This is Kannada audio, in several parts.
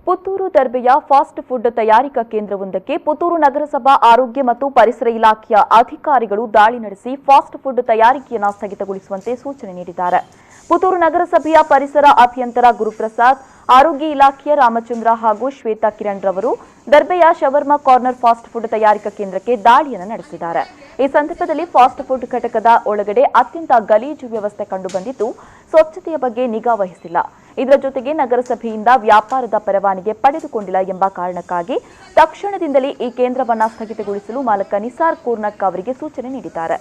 ಪುತ್ತೂರು ದರ್ಬೆಯ ಫಾಸ್ಟ್ ಫುಡ್ ತಯಾರಿಕಾ ಕೇಂದ್ರವೊಂದಕ್ಕೆ ಪುತ್ತೂರು ನಗರಸಭಾ ಆರೋಗ್ಯ ಮತ್ತು ಪರಿಸರ ಇಲಾಖೆಯ ಅಧಿಕಾರಿಗಳು ದಾಳಿ ನಡೆಸಿ ಫಾಸ್ಟ್ ಫುಡ್ ತಯಾರಿಕೆಯನ್ನು ಸ್ಥಗಿತಗೊಳಿಸುವಂತೆ ಸೂಚನೆ ನೀಡಿದ್ದಾರೆ. ಪುತ್ತೂರು ನಗರಸಭೆಯ ಪರಿಸರ ಅಭಿಯಂತರ ಗುರುಪ್ರಸಾದ್, ಆರೋಗ್ಯ ಇಲಾಖೆಯ ರಾಮಚಂದ್ರ ಹಾಗೂ ಶ್ವೇತಾ ಕಿರಣ್ ರವರು ದರ್ಬೆಯ ಶವರ್ಮಾ ಕಾರ್ನರ್ ಫಾಸ್ಟ್ ಫುಡ್ ತಯಾರಿಕಾ ಕೇಂದ್ರಕ್ಕೆ ದಾಳಿಯನ್ನು ನಡೆಸಿದ್ದಾರೆ. ಈ ಸಂದರ್ಭದಲ್ಲಿ ಫಾಸ್ಟ್ ಫುಡ್ ಘಟಕದ ಒಳಗಡೆ ಅತ್ಯಂತ ಗಲೀಜು ವ್ಯವಸ್ಥೆ ಕಂಡುಬಂದಿದ್ದು, ಸ್ವಚ್ಛತೆಯ ಬಗ್ಗೆ ನಿಗಾ ವಹಿಸಿಲ್ಲ. ಇದರ ಜೊತೆಗೆ ನಗರಸಭೆಯಿಂದ ವ್ಯಾಪಾರದ ಪರವಾನಗಿ ಪಡೆದುಕೊಂಡಿಲ್ಲ ಎಂಬ ಕಾರಣಕ್ಕಾಗಿ ತಕ್ಷಣದಿಂದಲೇ ಈ ಕೇಂದ್ರವನ್ನು ಸ್ಥಗಿತಗೊಳಿಸಲು ಮಾಲಕ ನಿಸಾರ್ ಕೂರ್ನಕ್ ಅವರಿಗೆ ಸೂಚನೆ ನೀಡಿದ್ದಾರೆ.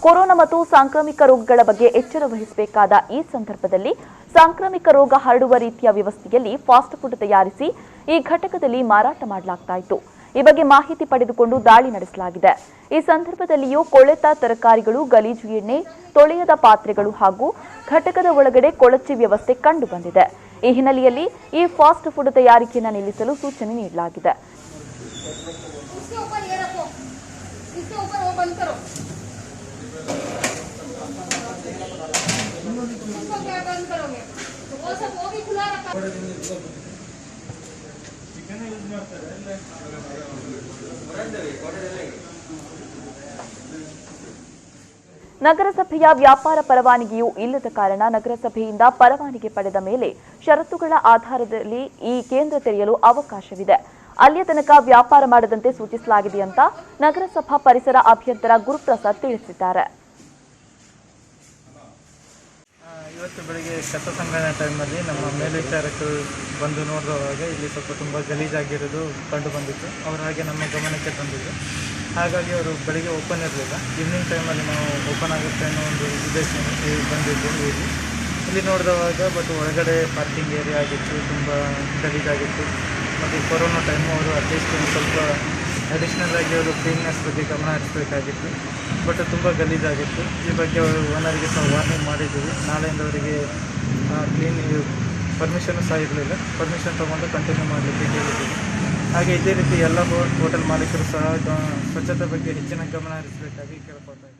ಕೊರೋನಾ ಮತ್ತು ಸಾಂಕ್ರಾಮಿಕ ರೋಗಗಳ ಬಗ್ಗೆ ಎಚ್ಚರ ವಹಿಸಬೇಕಾದ ಈ ಸಂದರ್ಭದಲ್ಲಿ ಸಾಂಕ್ರಾಮಿಕ ರೋಗ ಹರಡುವ ರೀತಿಯ ವ್ಯವಸ್ಥೆಯಲ್ಲಿ ಫಾಸ್ಟ್ ಫುಡ್ ತಯಾರಿಸಿ ಈ ಘಟಕದಲ್ಲಿ ಮಾರಾಟ ಮಾಡಲಾಗ್ತಾ ಇತ್ತು. ಈ ಬಗ್ಗೆ ಮಾಹಿತಿ ಪಡೆದುಕೊಂಡು ದಾಳಿ ನಡೆಸಲಾಗಿದೆ. ಈ ಸಂದರ್ಭದಲ್ಲಿಯೂ ಕೊಳೆತ ತರಕಾರಿಗಳು, ಗಲೀಜು ಎಣ್ಣೆ, ತೊಳೆಯದ ಪಾತ್ರೆಗಳು ಹಾಗೂ ಘಟಕದ ಒಳಗಡೆ ಕೊಳಚೆ ವ್ಯವಸ್ಥೆ ಕಂಡು ಬಂದಿದೆ. ಈ ಹಿನ್ನೆಲೆಯಲ್ಲಿ ಈ ಫಾಸ್ಟ್ ಫುಡ್ ತಯಾರಿಕೆಯನ್ನು ನಿಲ್ಲಿಸಲು ಸೂಚನೆ ನೀಡಲಾಗಿದೆ. ನಗರಸಭೆಯ ವ್ಯಾಪಾರ ಪರವಾನಗಿಯೂ ಇಲ್ಲದ ಕಾರಣ ನಗರಸಭೆಯಿಂದ ಪರವಾನಗಿ ಪಡೆದ ಮೇಲೆ ಷರತ್ತುಗಳ ಆಧಾರದಲ್ಲಿ ಈ ಕೇಂದ್ರ ತೆರೆಯಲು ಅವಕಾಶವಿದೆ. ಅಲ್ಲಿಯ ತನಕ ವ್ಯಾಪಾರ ಮಾಡದಂತೆ ಸೂಚಿಸಲಾಗಿದೆ ಅಂತ ನಗರಸಭಾ ಪರಿಸರ ಅಭಿಯಂತರ ಗುರುಪ್ರಸಾದ್ ತಿಳಿಸಿದ್ದಾರೆ. ಇವತ್ತು ಬೆಳಿಗ್ಗೆ ಕಸ ಸಂಗ್ರಹಣೆ ಟೈಮಲ್ಲಿ ನಮ್ಮ ಮೇಲ್ವಿಚಾರಕರು ಬಂದು ನೋಡುವಾಗ ಇಲ್ಲಿ ಸ್ವಲ್ಪ ತುಂಬ ಗಲೀಜಾಗಿರೋದು ಕಂಡು ಬಂದಿತ್ತು. ಅವರು ಹಾಗೆ ನಮ್ಮ ಗಮನಕ್ಕೆ ತಂದಿದ್ದು. ಹಾಗಾಗಿ ಅವರು ಬೆಳಿಗ್ಗೆ ಓಪನ್ ಇರಲಿಲ್ಲ. ಈವ್ನಿಂಗ್ ಟೈಮಲ್ಲಿ ನಾವು ಓಪನ್ ಆಗುತ್ತೆ ಅನ್ನೋ ಒಂದು ಉದ್ದೇಶಕ್ಕೆ ಬಂದಿದ್ದು. ಇಲ್ಲಿ ನೋಡಿದವಾಗ ಬಟ್ ಒಳಗಡೆ ಪಾರ್ಕಿಂಗ್ ಏರಿಯಾ ಆಗಿತ್ತು, ತುಂಬ ಗಲೀಜಾಗಿತ್ತು. ಮತ್ತು ಕೊರೋನಾ ಟೈಮು ಅವರು ಅಟ್ಲೀಸ್ಟ್ ಒಂದು ಸ್ವಲ್ಪ ಅಡಿಷ್ನಲ್ ಆಗಿ ಅವರು ಕ್ಲೀನ್ನೆಸ್ ಬಗ್ಗೆ ಗಮನ ಹರಿಸಬೇಕಾಗಿತ್ತು. ಬಟ್ ತುಂಬ ಗಲೀಜಾಗಿತ್ತು. ಈ ಬಗ್ಗೆ ಅವರು ಓನರಿಗೆ ಸಹ ವಾರ್ನಿಂಗ್ ಮಾಡಿದ್ದೀವಿ. ನಾಳೆಯಿಂದ ಅವರಿಗೆ ಕ್ಲೀನ್ ಪರ್ಮಿಷನ್ನು ಸಹ ಇರಲಿಲ್ಲ. ಪರ್ಮಿಷನ್ ತೊಗೊಂಡು ಕಂಟಿನ್ಯೂ ಮಾಡಲಿಕ್ಕೆ ಹೇಳಿದ್ದೀವಿ. ಹಾಗೆ ಇದೇ ರೀತಿ ಎಲ್ಲ ಹೋಟೆಲ್ ಮಾಲೀಕರು ಸಹ ಸ್ವಚ್ಛತೆ ಬಗ್ಗೆ ಹೆಚ್ಚಿನ ಗಮನ ಹರಿಸಬೇಕಾಗಿ ಕೇಳ್ಕೊಳ್ತಾ ಇದ್ದೀವಿ.